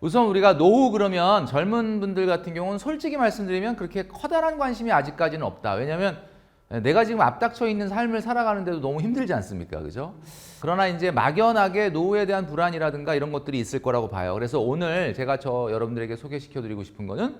우선 우리가 노후 그러면 젊은 분들 같은 경우는 솔직히 말씀드리면 그렇게 커다란 관심이 아직까지는 없다. 왜냐하면 내가 지금 앞닥쳐 있는 삶을 살아가는데도 너무 힘들지 않습니까? 그죠? 그러나 이제 막연하게 노후에 대한 불안이라든가 이런 것들이 있을 거라고 봐요. 그래서 오늘 제가 여러분들에게 소개시켜 드리고 싶은 거는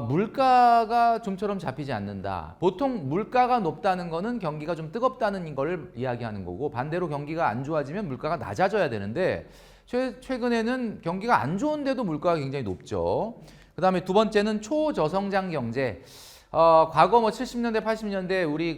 물가가 좀처럼 잡히지 않는다. 보통 물가가 높다는 거는 경기가 좀 뜨겁다는 걸 이야기하는 거고, 반대로 경기가 안 좋아지면 물가가 낮아져야 되는데 최근에는 경기가 안 좋은데도 물가가 굉장히 높죠. 그 다음에 두 번째는 초저성장 경제. 과거 뭐 70년대, 80년대 우리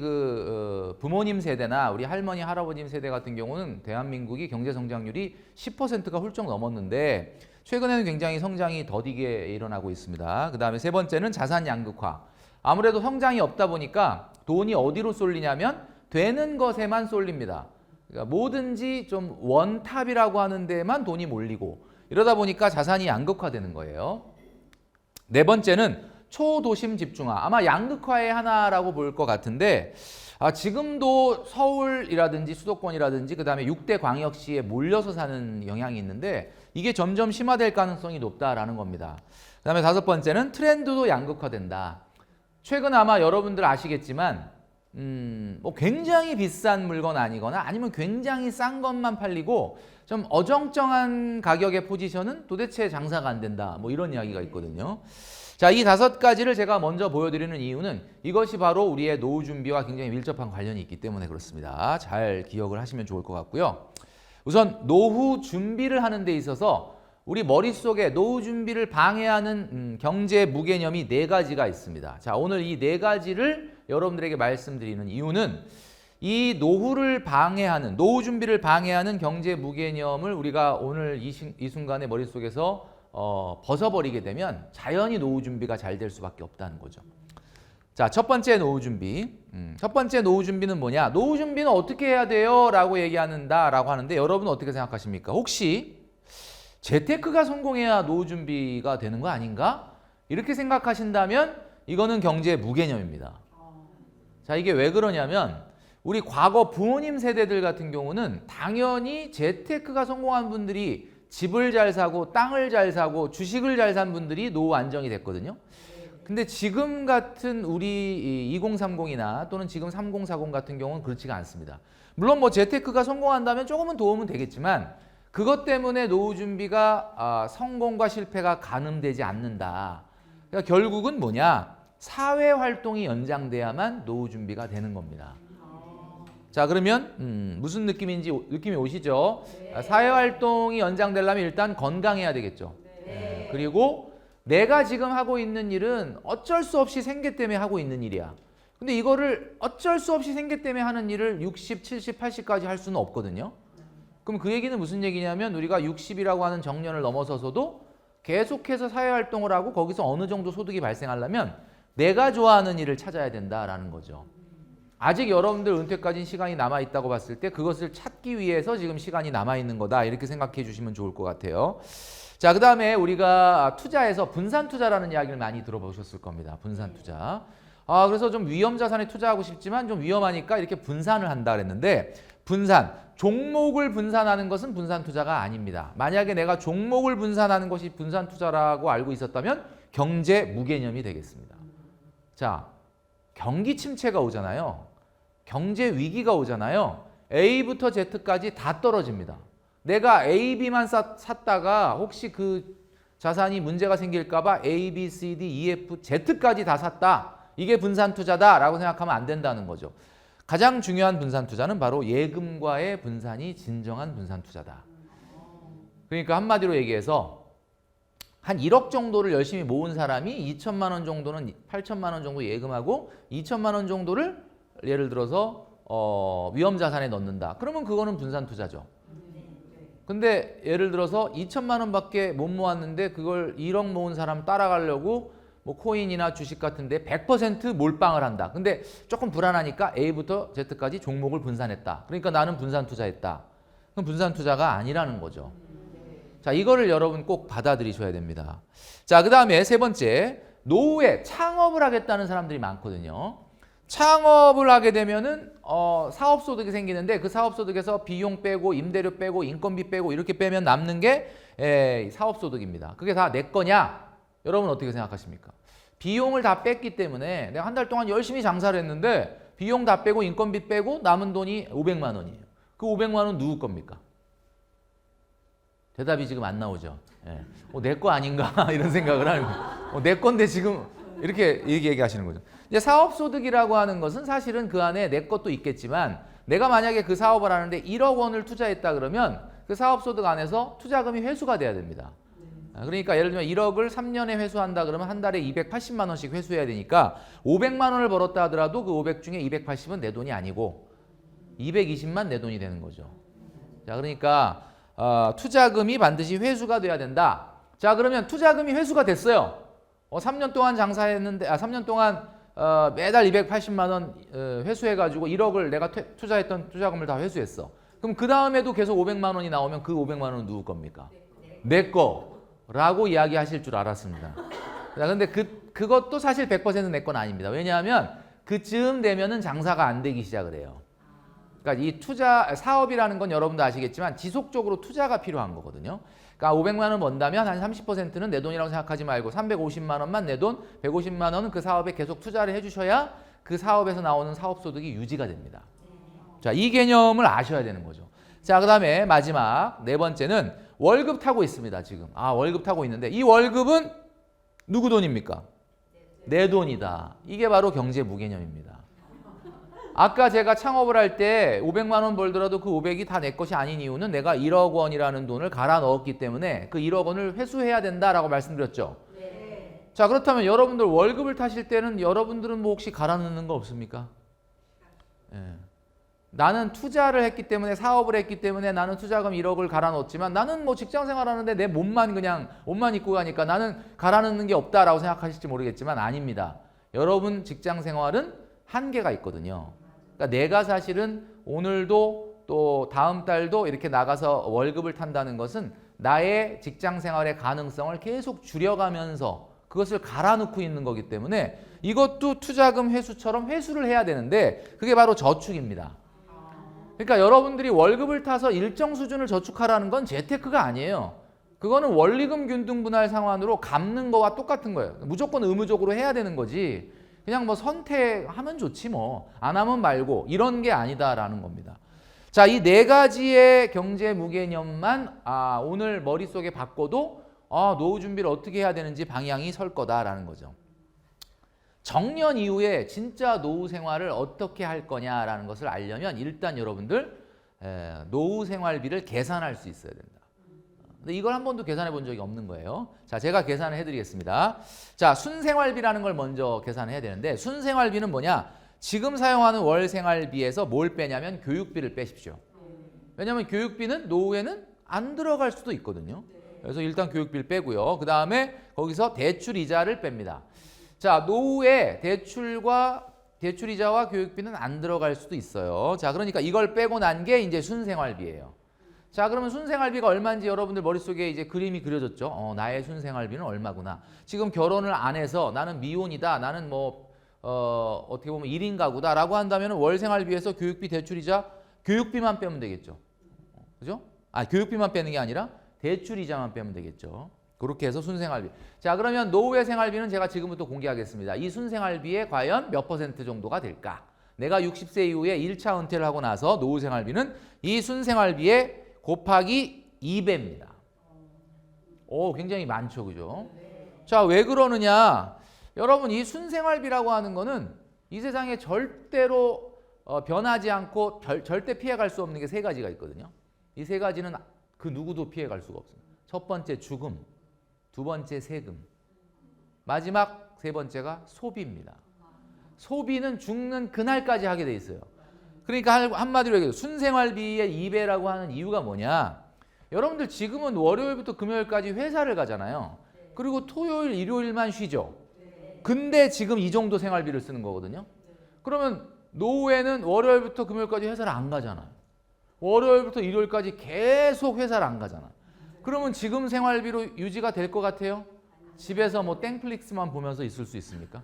부모님 세대나 우리 할머니, 할아버님 세대 같은 경우는 대한민국이 경제 성장률이 10%가 훌쩍 넘었는데 최근에는 굉장히 성장이 더디게 일어나고 있습니다. 그 다음에 세 번째는 자산 양극화. 아무래도 성장이 없다 보니까 돈이 어디로 쏠리냐면 되는 것에만 쏠립니다. 그러니까 뭐든지 좀 원탑이라고 하는 데만 돈이 몰리고 이러다 보니까 자산이 양극화되는 거예요. 네 번째는 초도심 집중화. 아마 양극화의 하나라고 볼 것 같은데 지금도 서울이라든지 수도권이라든지 그 다음에 6대 광역시에 몰려서 사는 영향이 있는데 이게 점점 심화될 가능성이 높다라는 겁니다. 그 다음에 다섯 번째는 트렌드도 양극화된다. 최근 아마 여러분들 아시겠지만 뭐 굉장히 비싼 물건 아니거나 아니면 굉장히 싼 것만 팔리고 좀 어정쩡한 가격의 포지션은 도대체 장사가 안 된다. 뭐 이런 이야기가 있거든요. 자, 이 다섯 가지를 제가 먼저 보여드리는 이유는 이것이 바로 우리의 노후 준비와 굉장히 밀접한 관련이 있기 때문에 그렇습니다. 잘 기억을 하시면 좋을 것 같고요. 우선 노후 준비를 하는 데 있어서 우리 머릿속에 노후 준비를 방해하는 경제 무개념이 네 가지가 있습니다. 자, 오늘 이 네 가지를 여러분들에게 말씀드리는 이유는 이 노후 준비를 방해하는 경제 무개념을 우리가 오늘 이 순간에 머릿속에서 벗어버리게 되면 자연히 노후 준비가 잘 될 수밖에 없다는 거죠. 자, 첫 번째 노후 준비. 첫 번째 노후 준비는 뭐냐? 노후 준비는 어떻게 해야 돼요? 라고 얘기하는다라고 하는데 여러분은 어떻게 생각하십니까? 혹시 재테크가 성공해야 노후 준비가 되는 거 아닌가? 이렇게 생각하신다면 이거는 경제 무개념입니다. 자, 이게 왜 그러냐면 우리 과거 부모님 세대들 같은 경우는 당연히 재테크가 성공한 분들이 집을 잘 사고 땅을 잘 사고 주식을 잘 산 분들이 노후 안정이 됐거든요. 근데 지금 같은 우리 2030이나 또는 지금 3040 같은 경우는 그렇지가 않습니다. 물론 뭐 재테크가 성공한다면 조금은 도움은 되겠지만 그것 때문에 노후 준비가 성공과 실패가 가늠되지 않는다. 그러니까 결국은 뭐냐? 사회 활동이 연장돼야만 노후 준비가 되는 겁니다. 자, 그러면 무슨 느낌이 오시죠? 네. 사회 활동이 연장되려면 일단 건강해야 되겠죠. 네. 그리고 내가 지금 하고 있는 일은 어쩔 수 없이 생계 때문에 하고 있는 일이야. 근데 이거를 어쩔 수 없이 생계 때문에 하는 일을 60, 70, 80까지 할 수는 없거든요. 그럼 그 얘기는 무슨 얘기냐면 우리가 60이라고 하는 정년을 넘어서서도 계속해서 사회 활동을 하고 거기서 어느 정도 소득이 발생하려면 내가 좋아하는 일을 찾아야 된다라는 거죠. 아직 여러분들 은퇴까지 시간이 남아있다고 봤을 때 그것을 찾기 위해서 지금 시간이 남아있는 거다 이렇게 생각해 주시면 좋을 것 같아요. 자, 그 다음에 우리가 투자에서 분산 투자라는 이야기를 많이 들어보셨을 겁니다. 분산 투자. 그래서 좀 위험 자산에 투자하고 싶지만 좀 위험하니까 이렇게 분산을 한다 그랬는데 종목을 분산하는 것은 분산 투자가 아닙니다. 만약에 내가 종목을 분산하는 것이 분산 투자라고 알고 있었다면 경제 무개념이 되겠습니다. 자, 경기 침체가 오잖아요. 경제 위기가 오잖아요. A부터 Z까지 다 떨어집니다. 내가 A, B만 샀다가 혹시 그 자산이 문제가 생길까 봐 A, B, C, D, E, F, Z까지 다 샀다. 이게 분산 투자다라고 생각하면 안 된다는 거죠. 가장 중요한 분산 투자는 바로 예금과의 분산이 진정한 분산 투자다. 그러니까 한마디로 얘기해서 한 1억 정도를 열심히 모은 사람이 2천만 원 정도는 8천만 원 정도 예금하고 2천만 원 정도를 예를 들어서 위험 자산에 넣는다. 그러면 그거는 분산 투자죠. 근데 예를 들어서 2천만 원밖에 못 모았는데 그걸 1억 모은 사람 따라가려고 뭐 코인이나 주식 같은데 100% 몰빵을 한다. 근데 조금 불안하니까 A부터 Z까지 종목을 분산했다. 그러니까 나는 분산 투자했다. 그럼 분산 투자가 아니라는 거죠. 자, 이거를 여러분 꼭 받아들이셔야 됩니다. 자, 그 다음에 세 번째, 노후에 창업을 하겠다는 사람들이 많거든요. 창업을 하게 되면은 사업소득이 생기는데 그 사업소득에서 비용 빼고 임대료 빼고 인건비 빼고 이렇게 빼면 남는 게 사업소득입니다. 그게 다 내 거냐? 여러분 어떻게 생각하십니까? 비용을 다 뺐기 때문에 내가 한 달 동안 열심히 장사를 했는데 비용 다 빼고 인건비 빼고 남은 돈이 500만 원이에요. 그 500만 원 누구 겁니까? 대답이 지금 안 나오죠. 내 거 아닌가 이런 생각을 하고 내 건데 지금 이렇게 얘기하시는 거죠. 이제 사업소득이라고 하는 것은 사실은 그 안에 내 것도 있겠지만 내가 만약에 그 사업을 하는데 1억 원을 투자했다 그러면 그 사업소득 안에서 투자금이 회수가 돼야 됩니다. 그러니까 예를 들면 1억을 3년에 회수한다 그러면 한 달에 280만 원씩 회수해야 되니까 500만 원을 벌었다 하더라도 그 500 중에 280은 내 돈이 아니고 220만 내 돈이 되는 거죠. 자, 그러니까 투자금이 반드시 회수가 돼야 된다. 자, 그러면 투자금이 회수가 됐어요. 3년 동안 장사했는데 3년 동안 매달 280만 원 회수해가지고 1억을 내가 투자했던 투자금을 다 회수했어. 그럼 그 다음에도 계속 500만 원이 나오면 그 500만 원은 누구 겁니까? 내 거라고 이야기하실 줄 알았습니다. 근데 그것도 사실 100% 내 건 아닙니다. 왜냐하면 그쯤 되면은 장사가 안 되기 시작을 해요. 그러니까 이 사업이라는 건 여러분도 아시겠지만 지속적으로 투자가 필요한 거거든요. 그러니까 500만 원 번다면 한 30%는 내 돈이라고 생각하지 말고 350만 원만 내 돈, 150만 원은 그 사업에 계속 투자를 해주셔야 그 사업에서 나오는 사업소득이 유지가 됩니다. 자, 이 개념을 아셔야 되는 거죠. 자, 그 다음에 마지막 네 번째는 월급 타고 있습니다. 지금 월급 타고 있는데 이 월급은 누구 돈입니까? 내 돈이다. 이게 바로 경제 무개념입니다. 아까 제가 창업을 할 때 500만 원 벌더라도 그 500이 다 내 것이 아닌 이유는 내가 1억 원이라는 돈을 갈아 넣었기 때문에 그 1억 원을 회수해야 된다라고 말씀드렸죠. 네. 자, 그렇다면 여러분들 월급을 타실 때는 여러분들은 뭐 혹시 갈아 넣는 거 없습니까? 나는 투자를 했기 때문에 사업을 했기 때문에 나는 투자금 1억을 갈아 넣었지만 나는 뭐 직장 생활하는데 내 몸만 그냥 옷만 입고 가니까 나는 갈아 넣는 게 없다라고 생각하실지 모르겠지만 아닙니다. 여러분 직장 생활은 한계가 있거든요. 그러니까 내가 사실은 오늘도 또 다음 달도 이렇게 나가서 월급을 탄다는 것은 나의 직장 생활의 가능성을 계속 줄여가면서 그것을 갈아넣고 있는 거기 때문에 이것도 투자금 회수처럼 회수를 해야 되는데 그게 바로 저축입니다. 그러니까 여러분들이 월급을 타서 일정 수준을 저축하라는 건 재테크가 아니에요. 그거는 원리금 균등 분할 상환으로 갚는 거와 똑같은 거예요. 무조건 의무적으로 해야 되는 거지. 그냥 뭐 선택하면 좋지 뭐 안 하면 말고 이런 게 아니다라는 겁니다. 자, 이 네 가지의 경제 무개념만 오늘 머릿속에 바꿔도 노후 준비를 어떻게 해야 되는지 방향이 설 거다라는 거죠. 정년 이후에 진짜 노후 생활을 어떻게 할 거냐라는 것을 알려면 일단 여러분들 노후 생활비를 계산할 수 있어야 된다. 근데 이걸 한 번도 계산해 본 적이 없는 거예요. 자, 제가 계산을 해드리겠습니다. 자, 순생활비라는 걸 먼저 계산해야 되는데 순생활비는 뭐냐? 지금 사용하는 월 생활비에서 뭘 빼냐면 교육비를 빼십시오. 왜냐하면 교육비는 노후에는 안 들어갈 수도 있거든요. 그래서 일단 교육비를 빼고요. 그 다음에 거기서 대출 이자를 뺍니다. 자, 노후에 대출이자와 교육비는 안 들어갈 수도 있어요. 자, 그러니까 이걸 빼고 난 게 이제 순생활비예요. 자, 그러면 순생활비가 얼마인지 여러분들 머릿속에 이제 그림이 그려졌죠. 나의 순생활비는 얼마구나. 지금 결혼을 안 해서 나는 미혼이다. 나는 뭐 어떻게 보면 1인 가구다라고 한다면 월 생활비에서 교육비, 대출이자, 교육비만 빼면 되겠죠. 그죠? 교육비만 빼는 게 아니라 대출이자만 빼면 되겠죠. 그렇게 해서 순생활비. 자, 그러면 노후의 생활비는 제가 지금부터 공개하겠습니다. 이 순생활비에 과연 몇 % 정도가 될까? 내가 60세 이후에 1차 은퇴를 하고 나서 노후 생활비는 이 순생활비에 곱하기 2배입니다. 굉장히 많죠, 그죠? 자, 왜 그러느냐? 여러분, 이 순생활비라고 하는 거는 이 세상에 절대로 변하지 않고 절대 피해갈 수 없는 게 세 가지가 있거든요. 이 세 가지는 그 누구도 피해갈 수가 없습니다. 첫 번째 죽음, 두 번째 세금, 마지막 세 번째가 소비입니다. 소비는 죽는 그날까지 하게 돼 있어요. 그러니까 한마디로 얘기해서 순생활비의 2배라고 하는 이유가 뭐냐? 여러분들 지금은 월요일부터 금요일까지 회사를 가잖아요. 그리고 토요일, 일요일만 쉬죠. 근데 지금 이 정도 생활비를 쓰는 거거든요. 그러면 노후에는 월요일부터 금요일까지 회사를 안 가잖아요. 월요일부터 일요일까지 계속 회사를 안 가잖아요. 그러면 지금 생활비로 유지가 될 것 같아요? 집에서 뭐 땡플릭스만 보면서 있을 수 있습니까?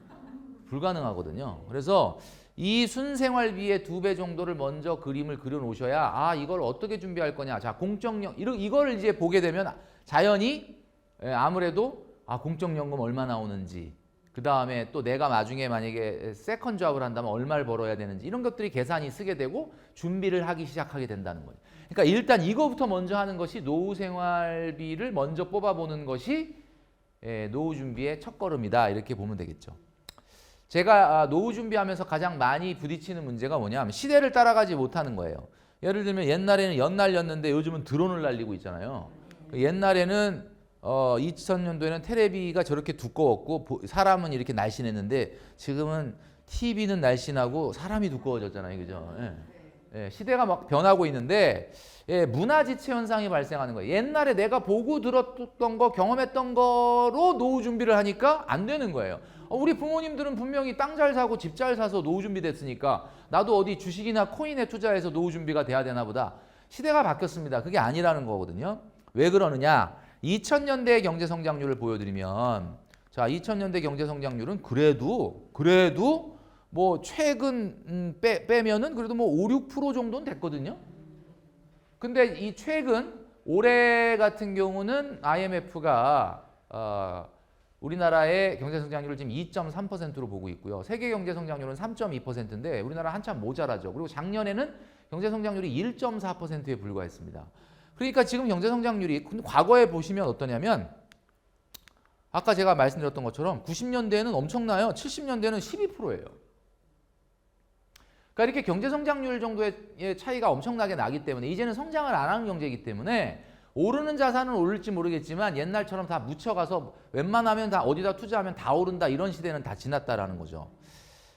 불가능하거든요. 그래서 이 순생활비의 2배 정도를 먼저 그림을 그려 놓으셔야 아 이걸 어떻게 준비할 거냐. 자 공적연 이걸 이제 보게 되면 자연히 아무래도 아 공적연금 얼마 나오는지 그 다음에 또 내가 나중에 만약에 세컨 잡을 한다면 얼마를 벌어야 되는지 이런 것들이 계산이 쓰게 되고 준비를 하기 시작하게 된다는 거예요. 그러니까 일단 이거부터 먼저 하는 것이 노후 생활비를 먼저 뽑아보는 것이 노후 준비의 첫걸음이다 이렇게 보면 되겠죠. 제가 노후 준비하면서 가장 많이 부딪히는 문제가 뭐냐면 시대를 따라가지 못하는 거예요. 예를 들면 옛날에는 연날렸는데 요즘은 드론을 날리고 있잖아요. 옛날에는 2000년도에는 테레비가 저렇게 두꺼웠고 사람은 이렇게 날씬했는데 지금은 TV는 날씬하고 사람이 두꺼워졌잖아요. 그죠? 시대가 막 변하고 있는데 문화지체 현상이 발생하는 거예요. 옛날에 내가 보고 들었던 거 경험했던 거로 노후 준비를 하니까 안 되는 거예요. 우리 부모님들은 분명히 땅 잘 사고 집 잘 사서 노후 준비 됐으니까 나도 어디 주식이나 코인에 투자해서 노후 준비가 돼야 되나 보다. 시대가 바뀌었습니다. 그게 아니라는 거거든요. 왜 그러느냐? 2000년대 경제 성장률을 보여드리면 자 2000년대 경제 성장률은 그래도 뭐 최근 빼면은 그래도 뭐 5, 6% 정도는 됐거든요. 근데 이 최근 올해 같은 경우는 IMF가 우리나라의 경제 성장률을 지금 2.3%로 보고 있고요. 세계 경제 성장률은 3.2%인데 우리나라 한참 모자라죠. 그리고 작년에는 경제 성장률이 1.4%에 불과했습니다. 그러니까 지금 경제 성장률이 과거에 보시면 어떠냐면 아까 제가 말씀드렸던 것처럼 90년대에는 엄청나요. 70년대는 12%예요. 그러니까 이렇게 경제 성장률 정도의 차이가 엄청나게 나기 때문에 이제는 성장을 안 하는 경제이기 때문에 오르는 자산은 오를지 모르겠지만 옛날처럼 다 묻혀가서 웬만하면 다 어디다 투자하면 다 오른다 이런 시대는 다 지났다라는 거죠.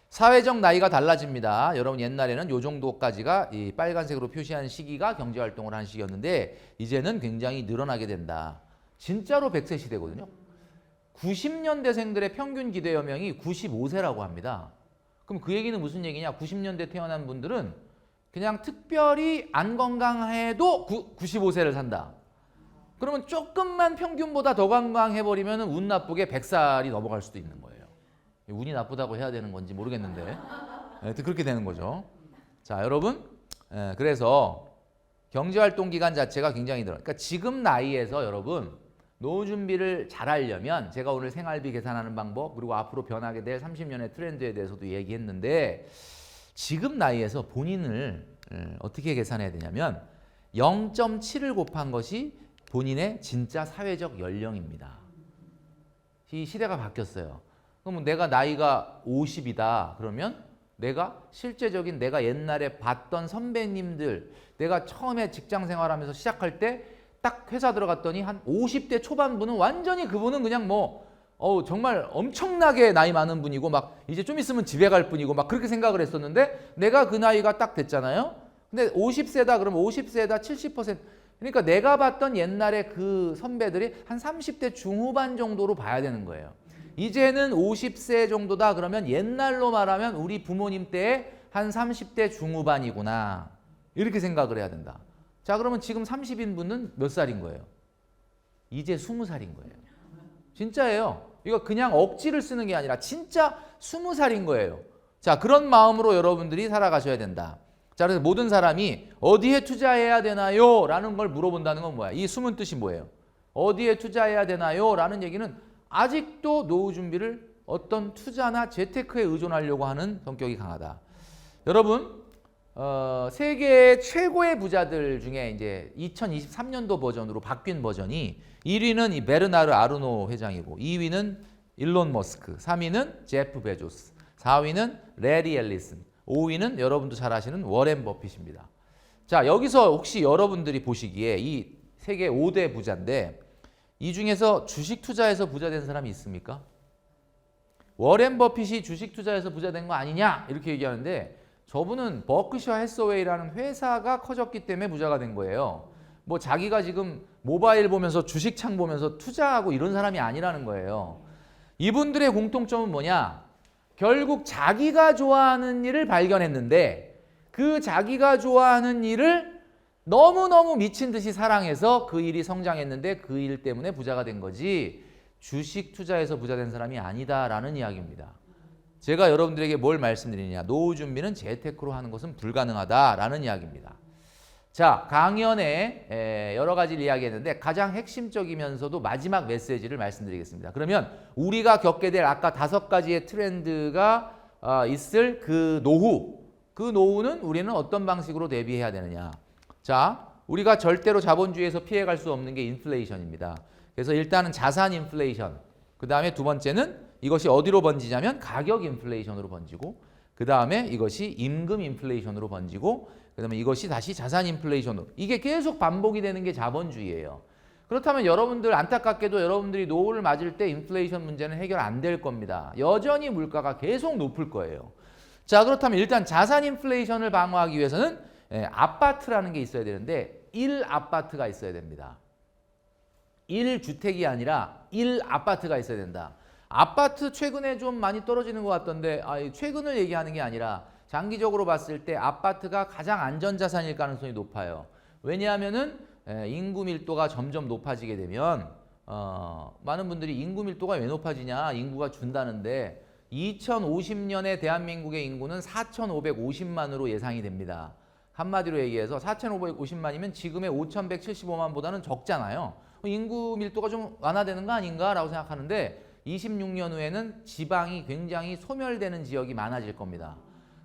사회적 나이가 달라집니다. 여러분 옛날에는 요 정도까지가 이 빨간색으로 표시한 시기가 경제활동을 한 시기였는데 이제는 굉장히 늘어나게 된다. 진짜로 100세 시대거든요. 90년대생들의 평균 기대 연령이 95세라고 합니다. 그럼 그 얘기는 무슨 얘기냐? 90년대 태어난 분들은 그냥 특별히 안 건강해도 95세를 산다. 그러면 조금만 평균보다 더 건강해버리면 운 나쁘게 100살이 넘어갈 수도 있는 거예요. 운이 나쁘다고 해야 되는 건지 모르겠는데 그렇게 되는 거죠. 자 여러분 그래서 경제활동 기간 자체가 굉장히 늘어요. 그러니까 지금 나이에서 여러분 노후 준비를 잘 하려면 제가 오늘 생활비 계산하는 방법 그리고 앞으로 변하게 될 30년의 트렌드에 대해서도 얘기했는데 지금 나이에서 본인을 어떻게 계산해야 되냐면 0.7을 곱한 것이 본인의 진짜 사회적 연령입니다. 이 시대가 바뀌었어요. 그럼 내가 나이가 50이다 그러면 내가 실제적인 내가 옛날에 봤던 선배님들 내가 처음에 직장 생활하면서 시작할 때 딱 회사 들어갔더니 한 50대 초반분은 완전히 그분은 그냥 뭐 정말 엄청나게 나이 많은 분이고 막 이제 좀 있으면 집에 갈 분이고 막 그렇게 생각을 했었는데 내가 그 나이가 딱 됐잖아요. 근데 50세다 그러면 50세다 70% 그러니까 내가 봤던 옛날에 그 선배들이 한 30대 중후반 정도로 봐야 되는 거예요. 이제는 50세 정도다 그러면 옛날로 말하면 우리 부모님 때의 한 30대 중후반이구나 이렇게 생각을 해야 된다. 자 그러면 지금 30인 분은 몇 살인 거예요? 이제 20살인 거예요. 진짜예요. 이거 그냥 억지를 쓰는 게 아니라 진짜 20살인 거예요. 자 그런 마음으로 여러분들이 살아가셔야 된다. 자 그래서 모든 사람이 어디에 투자해야 되나요? 라는 걸 물어본다는 건 뭐야? 이 숨은 뜻이 뭐예요? 어디에 투자해야 되나요? 라는 얘기는 아직도 노후 준비를 어떤 투자나 재테크에 의존하려고 하는 성격이 강하다. 여러분 세계 최고의 부자들 중에 이제 2023년도 버전으로 바뀐 버전이 1위는 이 베르나르 아르노 회장이고 2위는 일론 머스크, 3위는 제프 베조스, 4위는 레리 앨리슨, 5위는 여러분도 잘 아시는 워렌 버핏입니다. 자 여기서 혹시 여러분들이 보시기에 이 세계 5대 부자인데 이 중에서 주식 투자해서 부자 된 사람이 있습니까? 워렌 버핏이 주식 투자해서 부자 된 거 아니냐 이렇게 얘기하는데 저분은 버크셔 해서웨이라는 회사가 커졌기 때문에 부자가 된 거예요. 뭐 자기가 지금 모바일 보면서 주식창 보면서 투자하고 이런 사람이 아니라는 거예요. 이분들의 공통점은 뭐냐? 결국 자기가 좋아하는 일을 발견했는데 그 자기가 좋아하는 일을 너무너무 미친 듯이 사랑해서 그 일이 성장했는데 그 일 때문에 부자가 된 거지 주식 투자해서 부자 된 사람이 아니다라는 이야기입니다. 제가 여러분들에게 뭘 말씀드리냐. 노후 준비는 재테크로 하는 것은 불가능하다라는 이야기입니다. 자, 강연에 여러 가지를 이야기했는데 가장 핵심적이면서도 마지막 메시지를 말씀드리겠습니다. 그러면 우리가 겪게 될 아까 5가지의 트렌드가 있을 그 노후는 우리는 어떤 방식으로 대비해야 되느냐. 자, 우리가 절대로 자본주의에서 피해갈 수 없는 게 인플레이션입니다. 그래서 일단은 자산 인플레이션, 그 다음에 두 번째는 이것이 어디로 번지냐면 가격 인플레이션으로 번지고, 그 다음에 이것이 임금 인플레이션으로 번지고, 그 다음에 이것이 다시 자산 인플레이션으로, 이게 계속 반복이 되는 게 자본주의예요. 그렇다면 여러분들 안타깝게도 여러분들이 노후를 맞을 때 인플레이션 문제는 해결 안 될 겁니다. 여전히 물가가 계속 높을 거예요. 자, 그렇다면 일단 자산 인플레이션을 방어하기 위해서는 아파트라는 게 있어야 되는데 1아파트가 있어야 됩니다. 1주택이 아니라 1아파트가 있어야 된다. 아파트 최근에 좀 많이 떨어지는 것 같던데 최근을 얘기하는 게 아니라 장기적으로 봤을 때 아파트가 가장 안전자산일 가능성이 높아요. 왜냐하면은 인구 밀도가 점점 높아지게 되면 많은 분들이 인구 밀도가 왜 높아지냐, 인구가 준다는데 2050년에 대한민국의 인구는 4,550만으로 예상이 됩니다. 한마디로 얘기해서 4,550만이면 지금의 5,175만보다는 적잖아요. 인구 밀도가 좀 완화되는 거 아닌가라고 생각하는데 26년 후에는 지방이 굉장히 소멸되는 지역이 많아질 겁니다.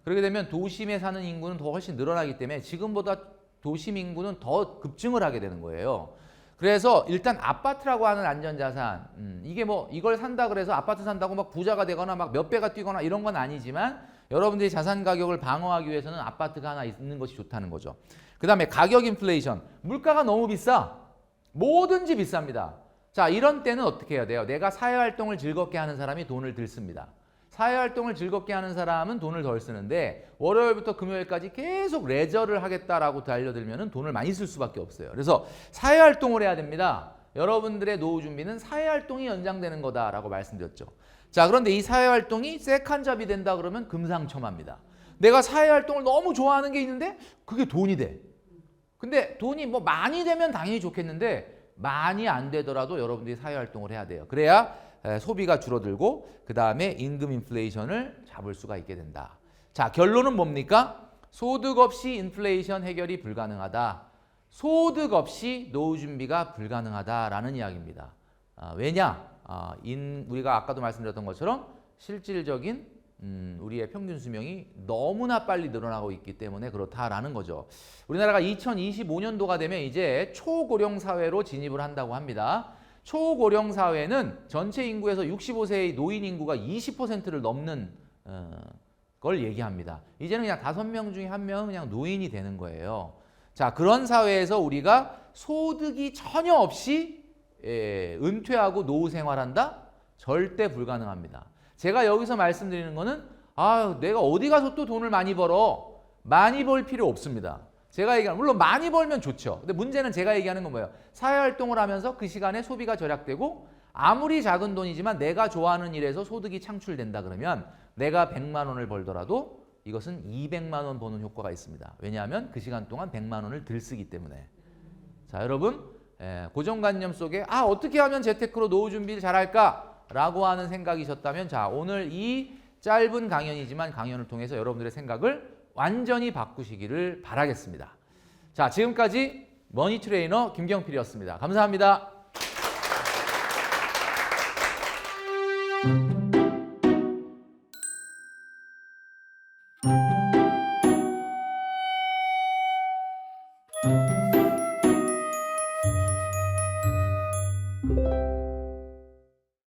그렇게 되면 도심에 사는 인구는 더 훨씬 늘어나기 때문에 지금보다 도심 인구는 더 급증을 하게 되는 거예요. 그래서 일단 아파트라고 하는 안전자산, 이게 뭐 이걸 산다 그래서 아파트 산다고 막 부자가 되거나 막 몇 배가 뛰거나 이런 건 아니지만 여러분들이 자산 가격을 방어하기 위해서는 아파트가 하나 있는 것이 좋다는 거죠. 그 다음에 가격 인플레이션, 물가가 너무 비싸. 뭐든지 비쌉니다. 자, 이런 때는 어떻게 해야 돼요? 내가 사회활동을 즐겁게 하는 사람이 돈을 덜 씁니다. 사회활동을 즐겁게 하는 사람은 돈을 덜 쓰는데 월요일부터 금요일까지 계속 레저를 하겠다라고 달려들면 돈을 많이 쓸 수밖에 없어요. 그래서 사회활동을 해야 됩니다. 여러분들의 노후 준비는 사회활동이 연장되는 거다라고 말씀드렸죠. 자, 그런데 이 사회활동이 세컨잡이 된다 그러면 금상첨화입니다. 내가 사회활동을 너무 좋아하는 게 있는데 그게 돈이 돼. 근데 돈이 뭐 많이 되면 당연히 좋겠는데 많이 안 되더라도 여러분들이 사회활동을 해야 돼요. 그래야 소비가 줄어들고 그 다음에 임금 인플레이션을 잡을 수가 있게 된다. 자, 결론은 뭡니까? 소득 없이 인플레이션 해결이 불가능하다. 소득 없이 노후 준비가 불가능하다라는 이야기입니다. 왜냐? 우리가 아까도 말씀드렸던 것처럼 실질적인 우리의 평균 수명이 너무나 빨리 늘어나고 있기 때문에 그렇다라는 거죠. 우리나라가 2025년도가 되면 이제 초고령 사회로 진입을 한다고 합니다. 초고령 사회는 전체 인구에서 65세의 노인 인구가 20%를 넘는 걸 얘기합니다. 이제는 그냥 5명 중에 1명은 그냥 노인이 되는 거예요. 자, 그런 사회에서 우리가 소득이 전혀 없이 은퇴하고 노후 생활한다? 절대 불가능합니다. 제가 여기서 말씀드리는 거는 내가 어디 가서 또 돈을 많이 벌어. 많이 벌 필요 없습니다. 제가 얘기하는, 물론 많이 벌면 좋죠. 근데 문제는 제가 얘기하는 건 뭐예요? 사회활동을 하면서 그 시간에 소비가 절약되고 아무리 작은 돈이지만 내가 좋아하는 일에서 소득이 창출된다 그러면 내가 100만 원을 벌더라도 이것은 200만 원 버는 효과가 있습니다. 왜냐하면 그 시간 동안 100만 원을 덜 쓰기 때문에. 자, 여러분, 고정관념 속에 어떻게 하면 재테크로 노후 준비를 잘할까? 라고 하는 생각이셨다면 자, 오늘 이 짧은 강연이지만 강연을 통해서 여러분들의 생각을 완전히 바꾸시기를 바라겠습니다. 자, 지금까지 머니 트레이너 김경필이었습니다. 감사합니다.